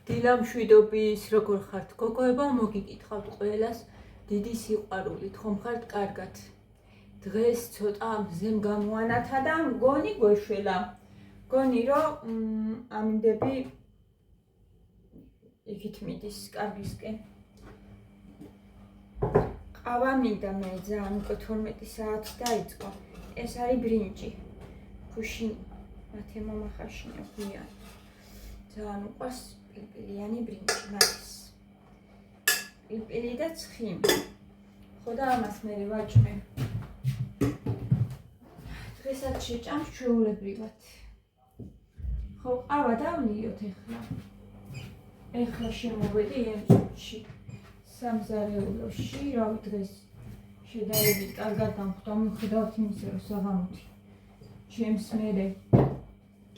დილამშვიდობის, როგორ ხართ გოგოებო, მოგიკითხავთ ყველას დიდი სიყვარულით, ხომ ხართ კარგად? დღეს ცოტა მზემ გამოანათა და მგონი გვეშველა. მგონი რომ ამინდები იქით მიდის კარგისკენ. ყავა მინდა მე ძალიან 12 საათი დაიწყო. ეს არის ბრინჯი. ქუშინი. მათე მამა ხაშინო გვიან. ძალიან უყვარს პილპილიანი ბრინჯი მარის. პილპილი და ცხიმი. ხო და ამას მე ვაჭმე. დღესაც შეჭამს ჩვეულებრივად. ხო, ყავა დავლიოთ ეხლა. ეხლა შემოვედი ემწუთში. სამზარეულოში, რავი დღეს შედარებით კარგად დამხვდა, მიუხედავად იმისა, რომ საღამოთი ჩემს მერე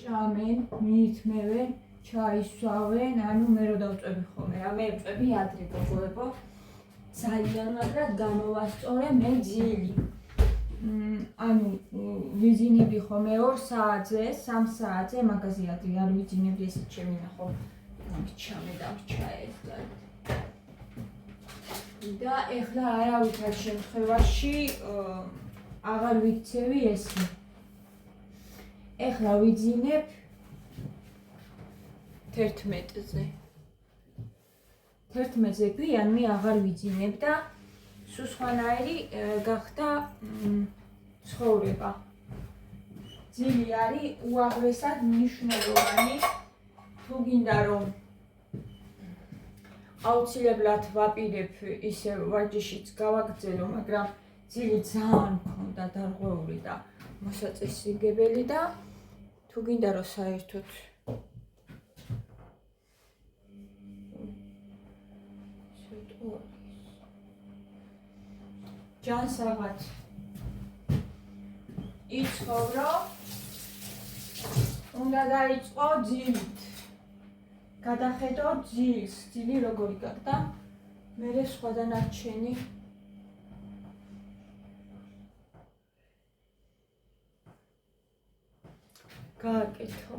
ჭამენ, მიითმევენ, ჩაისვავენ, ანუ მე რო დავწვევი ხოლმე, რა მე ვწვევი ადრე გოგოებო, ძალიან მაგრად გამოვასწორე მე ძილი. ანუ ვიზინები ხოლმე 2 საათზე, 3 საათზე, მაგაზე ადრე არ ვიძინებდი, ესეც შემინახო. ჩამე დავჩაედა. და ეხლა არავითარ შემთხვევაში აღარ ვიქცევი ესე. ეხლა ვიძინებ 11-ზე. 11-ზე გვიან მე აღარ ვიძინებ და სულ სხვანაირი გახდა ცხოვრება. ძილი არის უაღრესად მნიშვნელოვანი, თუ გინდა რომ აუცილებლად ვაპირებ ისე ვარჯიშიც გავაგრძელო, მაგრამ ძილი ძალიან მქონდა დარღვეული და მოსაწესრიგებელი და თუ გინდა რომ საერთოდ ჯანსაღად იცხოვრო, უნდა დაიწყო ძილით. გადახედო ძილს, ძილი როგორი გახდა, მერე სხვა დანარჩენი. გააკეთო.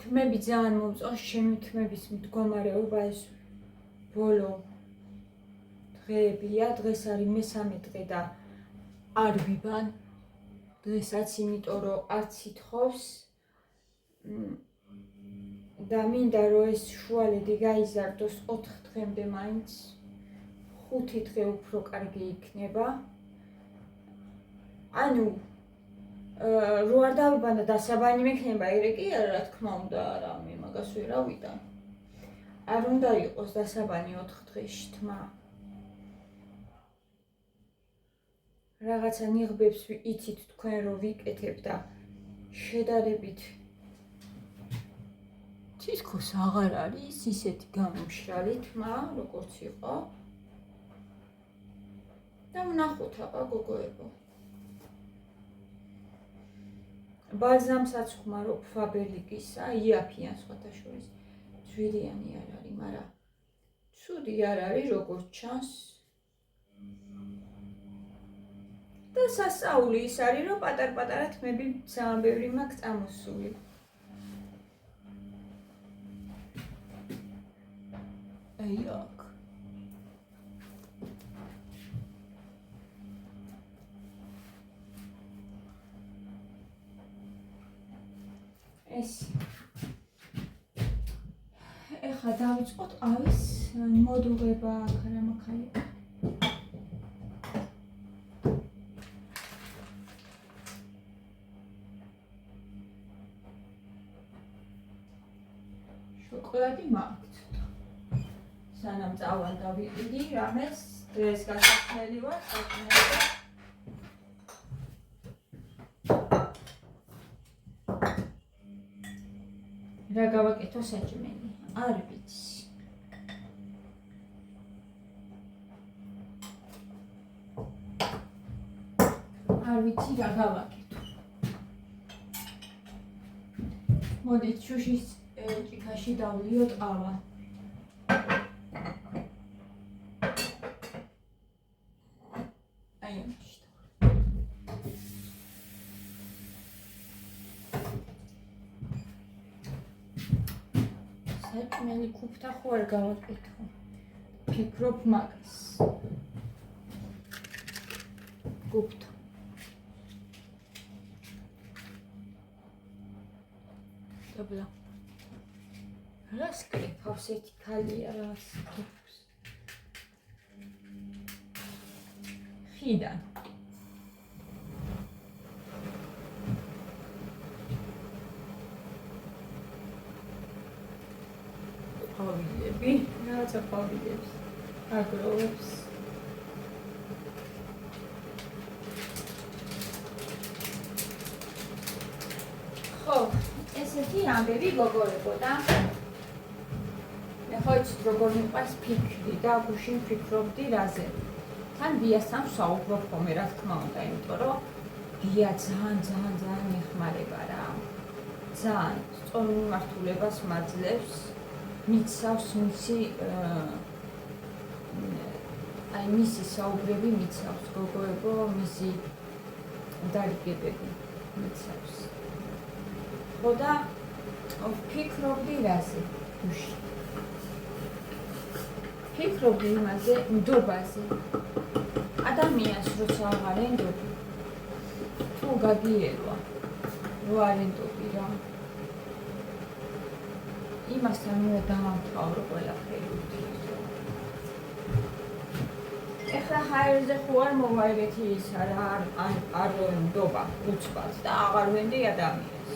თმები ძალიან მომწონს, ჩემი თმების მდგომარეობა ეს ბოლო დღეებია, დღეს არის მესამე დღე და არ ვიბან დღესაც, იმიტომ რომ არც ითხოვს და მინდა რომ ეს შუალედი გაიზარდოს 4 დღემდე მაინც, 5 დღე უფრო კარგი იქნება. ანუ რო არ დავიბან და დასაბანი მექნება, ერე კი არა, რა თქმა უნდა, არა, მე მაგას ვერ ავიტან. არ უნდა იყოს დასაბანი 4 დღეში თმა. რაღაცა ნიღბებს იცით თქვენ რომ ვიკეთებ და შედარებით თითქოს აღარ არის ისეთი გამომშრალი თმა, როგორც იყო. და ვნახოთ აბა გოგოებო. ბალზამსაც ხმარობ ფაბერლიკისა, იაფიან სხვათა შორის. ძვირიანი არ არის, მაგრამ ცუდი არ არის, როგორც ჩანს. და სასწაული ის არის, რომ პატარ-პატარა თმები ძალიან ბევრი მაქვს წამოსული. აი აქ. ეს ეხლა დავიწყოთ ყავის მოდუღება აქ-ამაყ. შოკოლადი მაქვს. სანამ წავალ დავიყიდი, რამეს დღეს გასაქმელი ვარ, საქმეზე. რა გავაკეთო საჭმელი? არ ვიცი. არ ვიცი რა გავაკეთო. მოდით შუშის ჭიქაში დავლიოთ ყავა. აი ამაში. საჭმელი ქუფთა ხო არ გავაკეთო. ფიქრობ მაგას. ქუფთა. დაბლა. რას კრიფავს ერთი ქალია რას კრიფავს. ხიდან. ყვავილები, რაღაცა ყვავილებს, აგროვებს. ხო, ესეთი ამბები გოგოებოდა. მე ხო იცით როგორ მიყვარს ფიქრი და გუშინ ვფიქრობდი რაზე. თან ბიასთან ვსაუბრობ ხოლმე რა თქმა უნდა, იმიტომ რომ ბია ძალიან მეხმარება რა. ძალიან სწორ მიმართულებას მაძლევს. მიცავს მისი აი მისი საუბრები მიცავს გოგოებო, მისი დარიგებები მიცავს. ხო და ვფიქრობდი რაზე გუშინ. ფიქრობდი იმაზე, ნდობაზე. ადამიანს როცა აღარ ენდობი, თუ გაგიელვა, რო არ ენდობი რა. იმასთან უნდა დავამთავრო ყველაფერი ურთიერთობა. ეხლა ჰაერზე ხო არ მოვაერეთი ისა რა, არ ნდობა უცბად და აღარ ვენდი ადამიანს.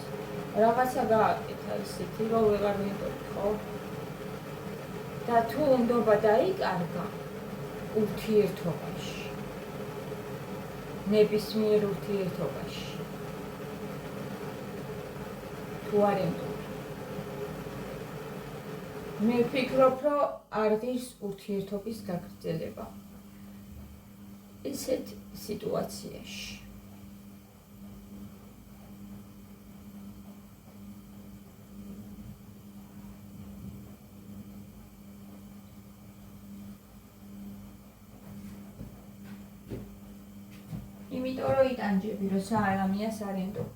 რაღაცა გააკეთა ისეთი, რომ ვეღარ ვენდობი, ხო? და თუ ნდობა დაიკარგა ურთიერთობაში, ნებისმიერ ურთიერთობაში, თუ არ ენდობი, მე ვფიქრობ, რომ არ ღირს ურთიერთობის გაგრძელება ისეთ სიტუაციაში. იმიტომ რომ იტანჯები, როცა ადამიანს არ ენდობ.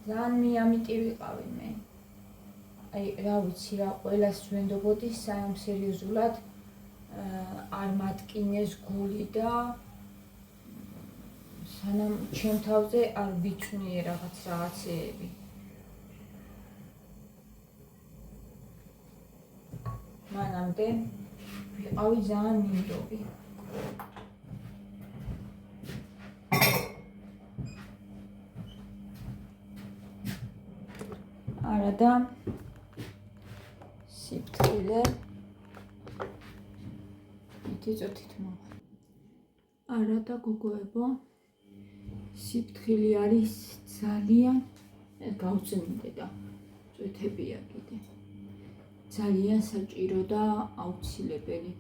ძალიან მიამიტი ვიყავი მე. აი რა ვიცი რა, ყველას ვენდობოდი საერთოდ სერიოზულად არ მატკინეს გული და სანამ ჩემ თავზე არ ვიჩვნიე რაღაცეები. მანამდე ვიყავი ძალიან მინდობი. არა და სიფრთხილე ითიწოთით მოვა. არა და გოგოებო, სიფრთხილე არის ძალიან გავწმინდე და წვეთებია კიდე. ძალიან საჭირო და აუცილებელი.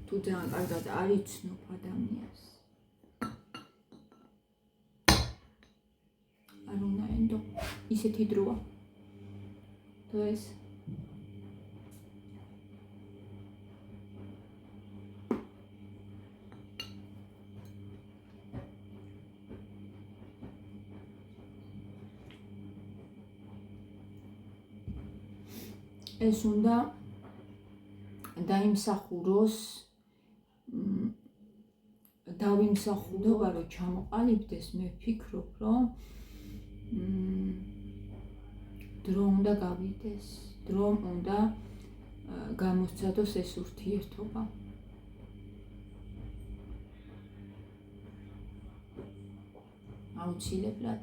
თუ ძალიან კარგად არ იცნობ ადამიანს, არ უნდა ენდო, ისეთი დროა. და ეს ეს უნდა დაიმსახუროს, დავიმსახურება რომ ჩამოყალიბდეს, მე ვფიქრობ, რომ დრო უნდა გავიდეს, დრო უნდა გამოსცადოს ეს ურთიერთობა. აუცილებლად.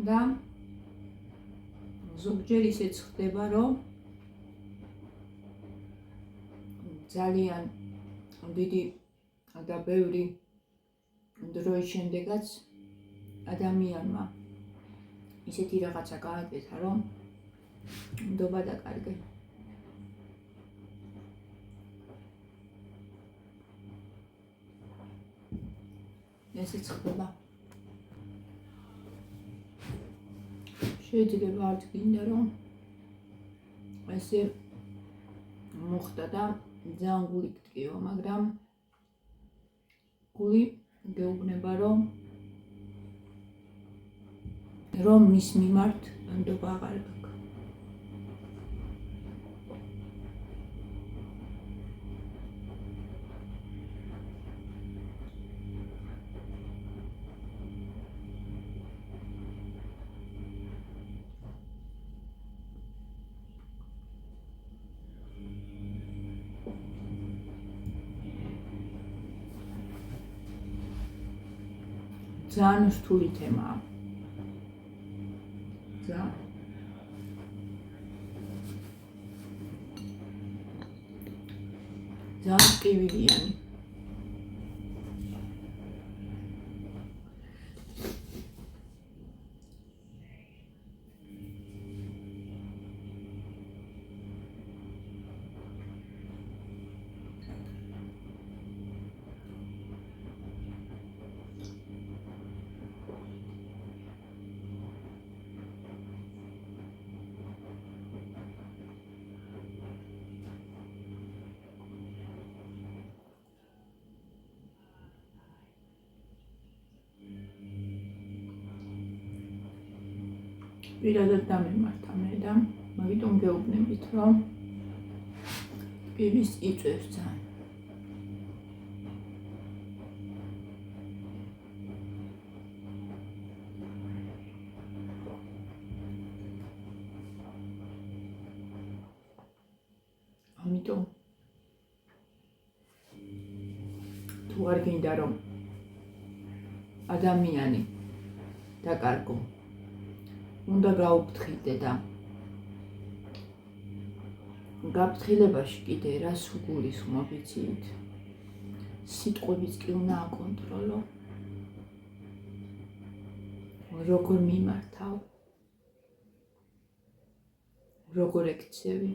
და ზოგჯერ ისეც ხდება, რომ ძალიან დიდი და ბევრი დროის შემდეგაც ადამიანმა ისეთი რაღაცა გააკეთა, რომ ნდობა დაკარგე. ესეც ხდება. შეიძლება არ გინდა რომ ესე მოხდა და ძალიან გული გტკივა, მაგრამ გული გეუბნება რომ მის მიმართ ნდობა აღარ გაქვს. ძალიან რთული თემაა. ძალიან ტკივილიანი. პირადად დამემართა მე და მაგიტომ გეუბნებით, რომ პირის იწვევს ძალიან. ამიტომ თუ არ გინდა რომ ადამიანი დაკარგო, უნდა გაუფრთხილდე და გაფრთხილებაში კიდე რას უგულისხმობ იცით? სიტყვებიც კი უნდა აკონტროლო. როგორ მიმართავ, როგორ ექცევი.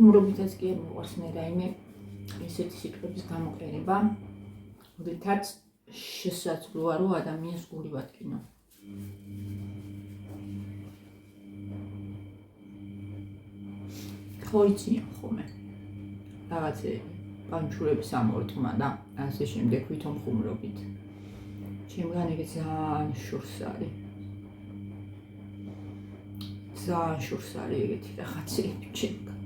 ხუმრობითაც კი არ მოყვარს მე რაიმე ესეთი სიტყვების გამოყენება, რითაც შესაძლოა რომ ადამიანს გული ვატკინო. ხო იციან ხოლმე რაღაცები პანჩურების ამორთმა და ასე შემდეგ ვითომ ხუმრობით. ჩემგან ეგ ძალიან შორს არის. ძალიან შორს არის ეგეთი რაღაცები ჩემგან.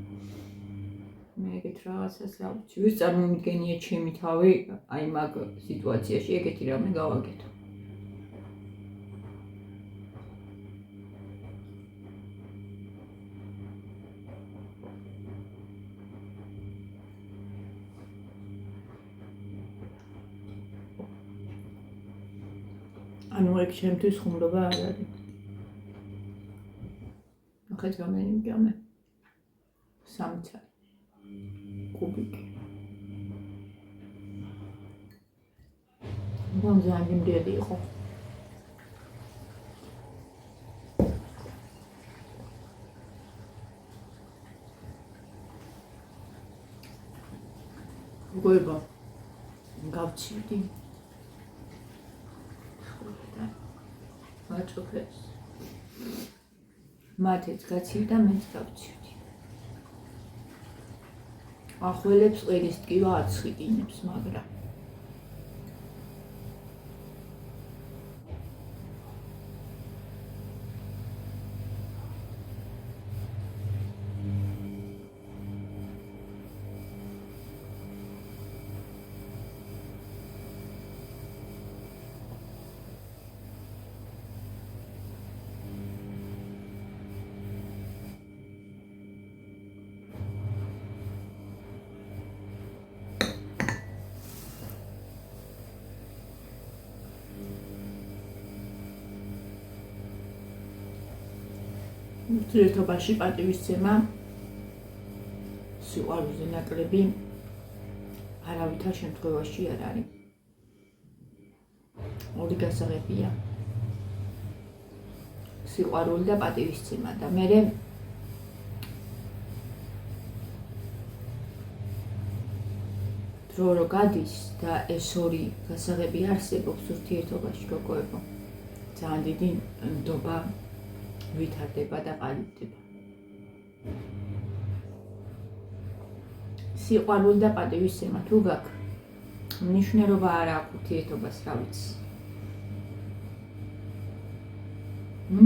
მე ეგეთ რაღაცას რა ვიცი, ვის წარმომიდგენია ჩემი თავი აი მაგ სიტუაციაში ეგეთი რამე გავაკეთო. ანუ ეგ ჩემთვის ხუმრობა არ არის. ნახეთ რამდენი მგამე? 3 წელი. კუბიკი. ძალიან იმდენი იყო. გოება გავცივდი. მათეც გაცივდა, მეც გავცივდი. ახველებს ყელის ტკივა არ ცხიტინებს, მაგრამ ურთიერთობაში პატივისცემა სიყვარულზე ნაკლები არავითარ შემთხვევაში არ არის. ორი გასაღებია. სიყვარული და პატივისცემა და მერე დრო რო გადის და ეს ორი გასაღები არსებობს ურთიერთობაში გოგოებო, ძალიან დიდი ნდობა ვითარდება და ყალიბდება. სიყვარული და პატივისცემა თუ გაქვს, მნიშვნელობა არ აქვს ურთიერთობას, რა ვიცი.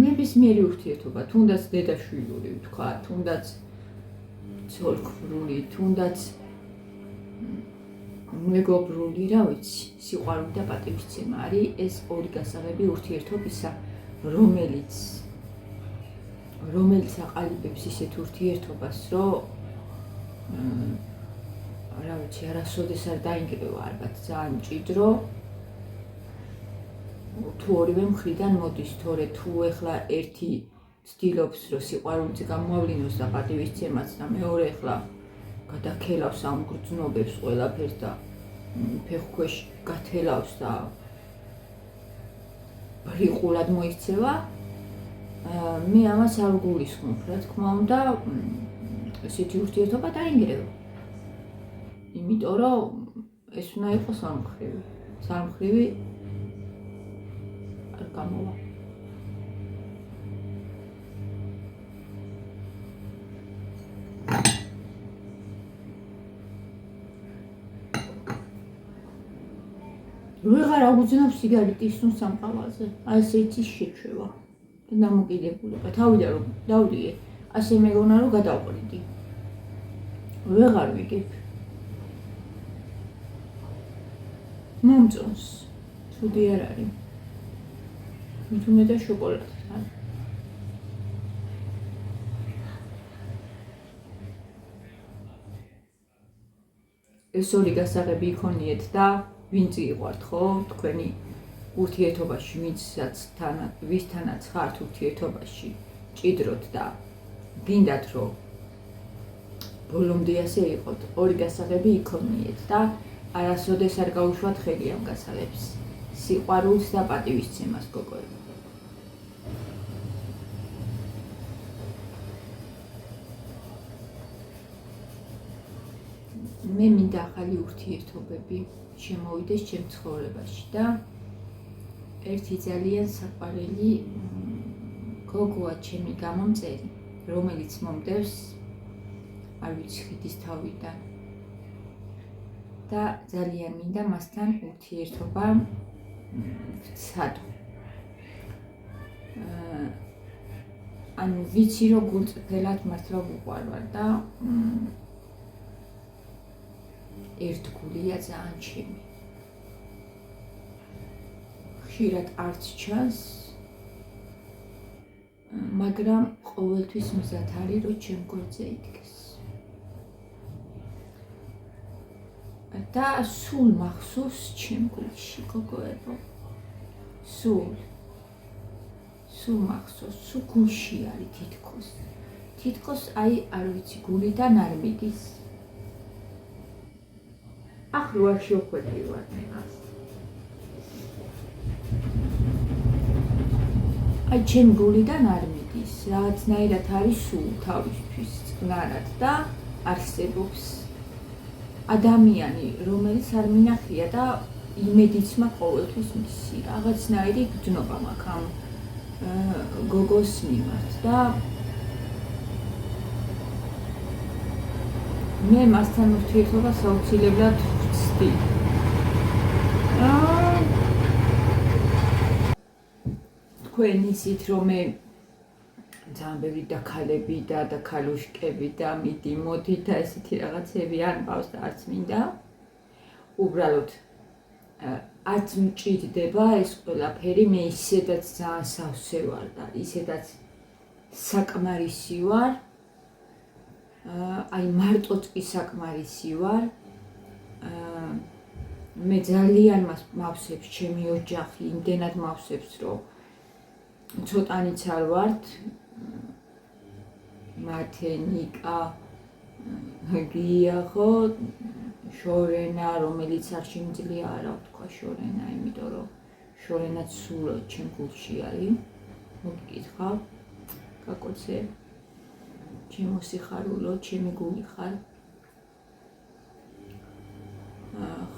ნებისმიერი ურთიერთობა, თუნდაც დედაშვილური ვთქვა, თუნდაც ცოლ-ქმრული, თუნდაც მეგობრული, რა ვიცი, სიყვარული და პატივისცემა არის ეს ორი გასაღები ურთიერთობისა, რომელიც აყალიბებს ისეთ ურთიერთობას, რომ რა ვიცი, არასოდეს არ დაინგრევა, ალბათ ძალიან მჭიდრო. თუ ორივე მხრიდან მოდის, თორე თუ ეხლა ერთი ცდილობს, რომ სიყვარულიც გამოავლინოს და პატივისცემაც და მეორე ეხლა გადაქელავს ამ გრძნობებს ყველაფერს და ფეხქვეშ გათელავს და ბრიყულად მოიქცევა, მე ამას არ გულისხმობ, რა თქმა უნდა, ესეთი ურთიერთობა დაინგრევა. იმიტომ რომ ეს უნდა იყოს სამმხრივი. სამმხრივი არ გამოვა. ვეღარ აღვძნავ სიგარეტის ნუ სამყავაზე, ასე იცის შეჩვევა და დამოკიდებულება. თავიდან რომ დავლიე, ასე მეგონა რომ გადავყრიდი. ვეღარ ვიგებ. მომწონს, ცუდი არ არის. მithume და შოკოლადთან. ეს ორი გასაღები იქონიეთ და ვინც იყავთ, ხო, თქვენი ურთიერთობაში, ვისთანაც ხართ ურთიერთობაში, ჭიდროთ და გინდათ, რომ ბოლომდე ასე იყოთ, ორი გასაღები იქონიეთ და არასოდეს არ გაუშვათ ხელი ამ გასაღებს. სიყვარულს და პატივისცემას, გოგოებო. მე მინდა ახალი ურთიერთობები შემოვიდეს ჩემ ცხოვრებაში და ერთი ძალიან საყვარელი გოგოა ჩემი გამომწერი, რომელიც მომდევს, არ ვიცი, ხიდის თავიდან და ძალიან მინდა მასთან ურთიერთობა ვცადო. ანუ ვიცი, რომ გულწრფელად მართლა ვუყვარვარ და ერთგულია ძალიან ჩემი. ხშირად არც ჩანს, მაგრამ ყოველთვის მზად არის, რომ ჩემ გვერდზე იდგეს. და სულ მახსოვს ჩემ გულში, გოგოებო. სულ მახსოვს, სულ გულში არის თითქოს. თითქოს აი, არ ვიცი, გულიდან არ მიდის. ახლა არ შევხვედრი ვარ მე მას. აი, ჩემ გულიდან არ მიდის, რაღაცნაირად არის სულ თავისთვის წყნარად და არსებობს ადამიანი, რომელიც არ მინახია და იმედიც მაქვს ყოველთვის მისი. რაღაცნაირი გრძნობა მაქვს ამ გოგოს მიმართ და მე მასთან ურთიერთობას აუცილებლად ვცდი. თქვენ იცით, რომ მე ძალიან ბევრი დაქალები და დაქალუშკები და მიდი მოდი და ესეთი რაღაცები არ მყავს და არც მინდა. უბრალოდ არც მჭირდება ეს ყველაფერი, მე ისედაც ძალიან სავსე ვარ და ისედაც საკმარისი ვარ. აი მარტოც კი საკმარისი ვარ. მე ძალიან მავსებს ჩემი ოჯახი, იმდენად მავსებს, რომ ცოტანიც არ ვართ. მათე, ნიკა, გია ხო, შორენა, რომელიც არ შემიძლია არა ვთქვა შორენა, იმიტომ რომ შორენაც სულ ჩემ გულში არის. მოგიკითხავ, გაკოცე, ჩემო სიხარულო, ჩემი გული ხარ.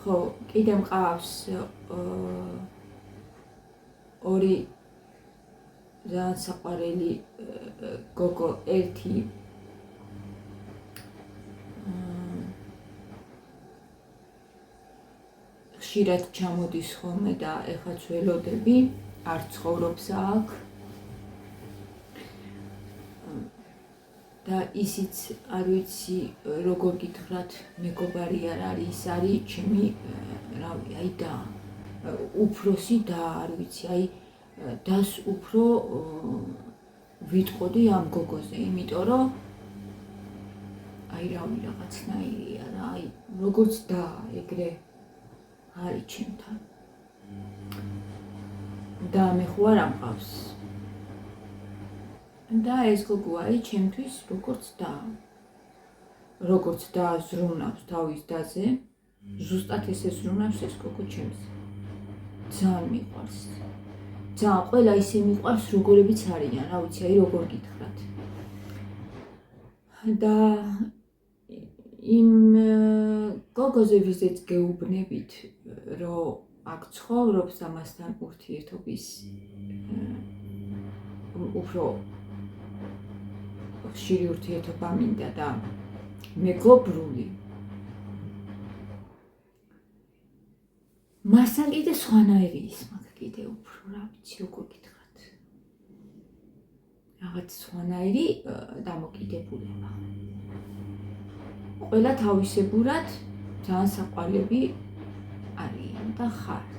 ხო, კიდე მყავს ორი ძალიან საყვარელი გოგო, ერთი ხშირად ჩამოდის ხოლმე და ეხლაც ველოდები, არ ცხოვრობს აქ. და ისიც არ ვიცი როგორ გითხრათ, მეგობარი არ არის, ის არის ჩემი რავი, აი და უფროსი და არ ვიცი, აი დას უფრო ვიტყოდი ამ გოგოზე, იმიტომ რომ აი რავი რაღაცნაირია რა, აი როგორც და ეგრე არის ჩემთან. და მე ხო არ ამყავს. და ეს გოგო არის ჩემთვის როგორც და. როგორც და ზრუნავს თავის დაზე, ზუსტად ესე ზრუნავს ეს გოგო ჩემს. ძალიან მიყვარს. ძალიან ყველა ისე მიყვარს, როგორებიც არიან, რა ვიცი, აი როგორ გითხრათ. და იმ გოგოზე ვიზეც გეუბნებით, რომ აქ ცხოვრობს და მასთან ურთიერთობის უფრო ხშირი ურთიერთობა მინდა და მეგობრული. მასთან კიდე სხვანაირი ის მაქვს კიდე უფრო, რა ვიცი, როგორ გითხრათ. რაღაც სხვანაირი დამოკიდებულება. ყველა თავისებურად ძალიან საყვარლები არიან და ხართ.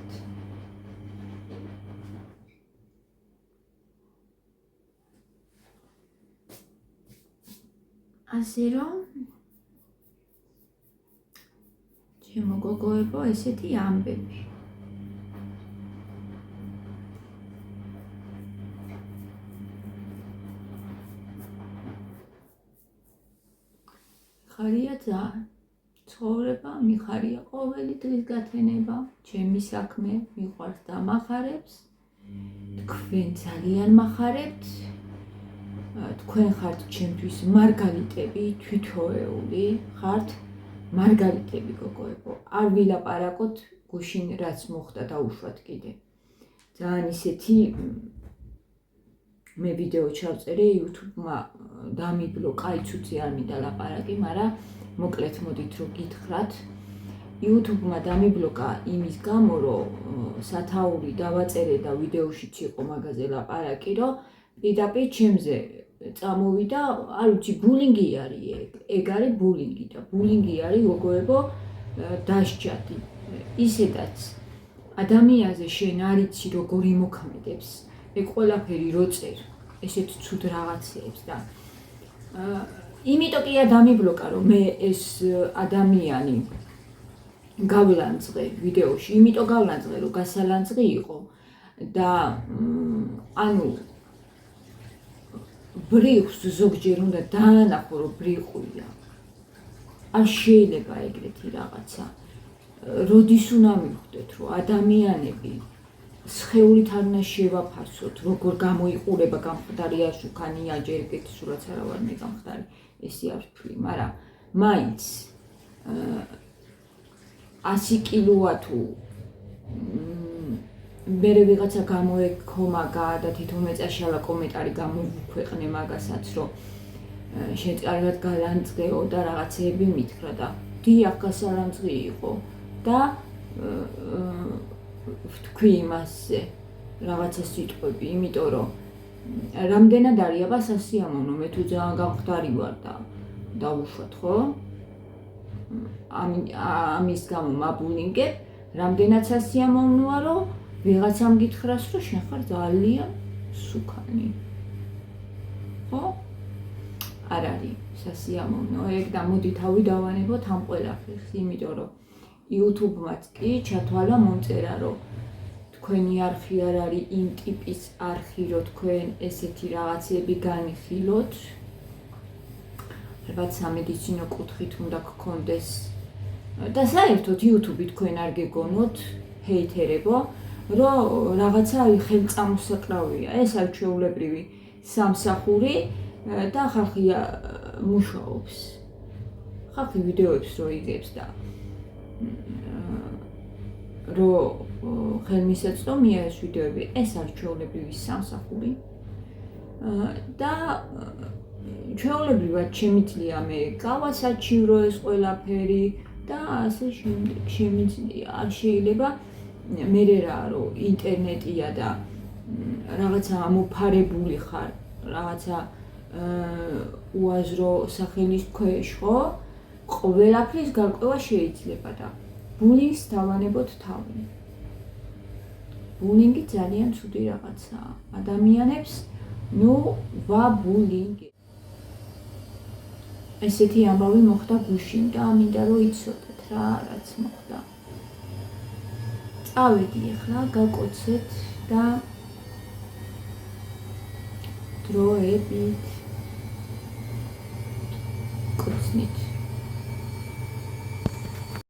ასე რომ ჩემო გოგოებო, ესეთი ამბები. ხარია ძალიან. ცხოვრება მიხარია ყოველი დღის გათენება, ჩემი საქმე მიყვარს და მახარებს. თქვენ ძალიან მახარებთ. თქვენ ხართ ჩემთვის მარგალიტები, თვითოეული ხართ მარგალიტები გოგოებო. არ ვილაპარაკოთ გუშინ რაც მოხდა და უშვათ კიდე. ძალიან ისეთი მე ვიდეო ჩავწერე YouTube-მა დამიბლოკა, აი ცუცი არ მინდა ლაპარაკი, მაგრამ მოკლედ მოდით რომ გითხრათ. YouTube-მა დამიბლოკა იმის გამო, რომ სათაური დავაწერე და ვიდეოშიც იყო მაგაზე ლაპარაკი, რომ პირდაპირ ჩემზე წამოვიდა, არ ვიცი, ბულინგი არის ეგ არის ბულინგი და ბულინგი არის გოგოებო დასჯადი. ისედაც ადამიანზე შენ არ იცი როგორ იმოქმედებს, ეგ ყველაფერი როწერ, ესეთ ცუდ რაღაცეებს და იმიტომ კი არ დამიბლოკა, რომ მე ეს ადამიანი გავლანძღე ვიდეოში, იმიტომ გავლანძღე, რომ გასალანძღი იყო და ანუ ბრიხს ზოგჯერ უნდა დაანახო, რომ ბრიყვია. არ შეიძლება ეგრეთი რაღაცა. როდის უნდა მივხვდეთ, რომ ადამიანები სხეულით არ უნდა შევაფასოთ, როგორ გამოიყურება გამხდარი არ შუქანია, ჯერ ერთი სულაც არა ვარ მე გამხდარი, ესე არ ვთვლი, მაგრამ მაინც 100 კილოა თუ მერე ვიღაცა გამოეკო მაგა და თვითონ მეწაშალა კომენტარი გამოგვიქვეყნე მაგასაც, რომ შენ კარგად გალანძღეო და რაღაცეები მითხრა და დიახ გასალანძღი იყო და ვთქვი იმასზე რაღაცა სიტყვები, იმიტომ რომ რამდენად არის აბა სასიამოვნო, მე თუ ძალიან გამხდარი ვარ და დავუშვათ, ხო? ამის გამო მაბულინგებ, რამდენად სასიამოვნოა, რომ ვიღაცამ გითხრას, რომ შენ ხარ ძალიან სუქანი. ხო? არ არის სასიამოვნო ეგ და მოდი თავი დავანებოთ ამ ყველაფერს, იმიტომ რომ YouTube-მაც კი ჩათვალა მომწერა, რომ თქვენი არხი არ არის იმ ტიპის არხი, რომ თქვენ ესეთი რაღაცები განიხილოთ. ალბათ სამედიცინო კუთხით უნდა გქონდეს და საერთოდ YouTube-ი თქვენ არ გეგონოთ ჰეითერებო, რომ რაღაცა ხელწამოსაკრავია. ეს არის ჩვეულებრივი სამსახური და ხალხი მუშაობს. ხალხი ვიდეოებს რო იგებს და რო ხელმისაწვდომია ეს ვიდეოები, ეს არის ჩვეულებრივი სამსახური და ჩვეულებრივად შემიძლია მე გავასაჩივრო ეს ყველაფერი და ასე შემდეგ შემიძლია. არ შეიძლება მე რა რომ ინტერნეტია და რაღაცა ამოფარებული ხარ, რაღაცა უაზრო სახელის ქვეშ, ხო? ყველაფრის გარკვევა შეიძლება და ბულინგს დავანებოთ თავი. ბულინგი ძალიან ცუდი რაღაცაა. ადამიანებს ვაბულინგ. ესეთი ამბავი მოხდა გუშინ და მინდა რომ იცოდეთ რა, რაც მოხდა. წავედი ახლა, გაკოცეთ და დროებით კოცნით.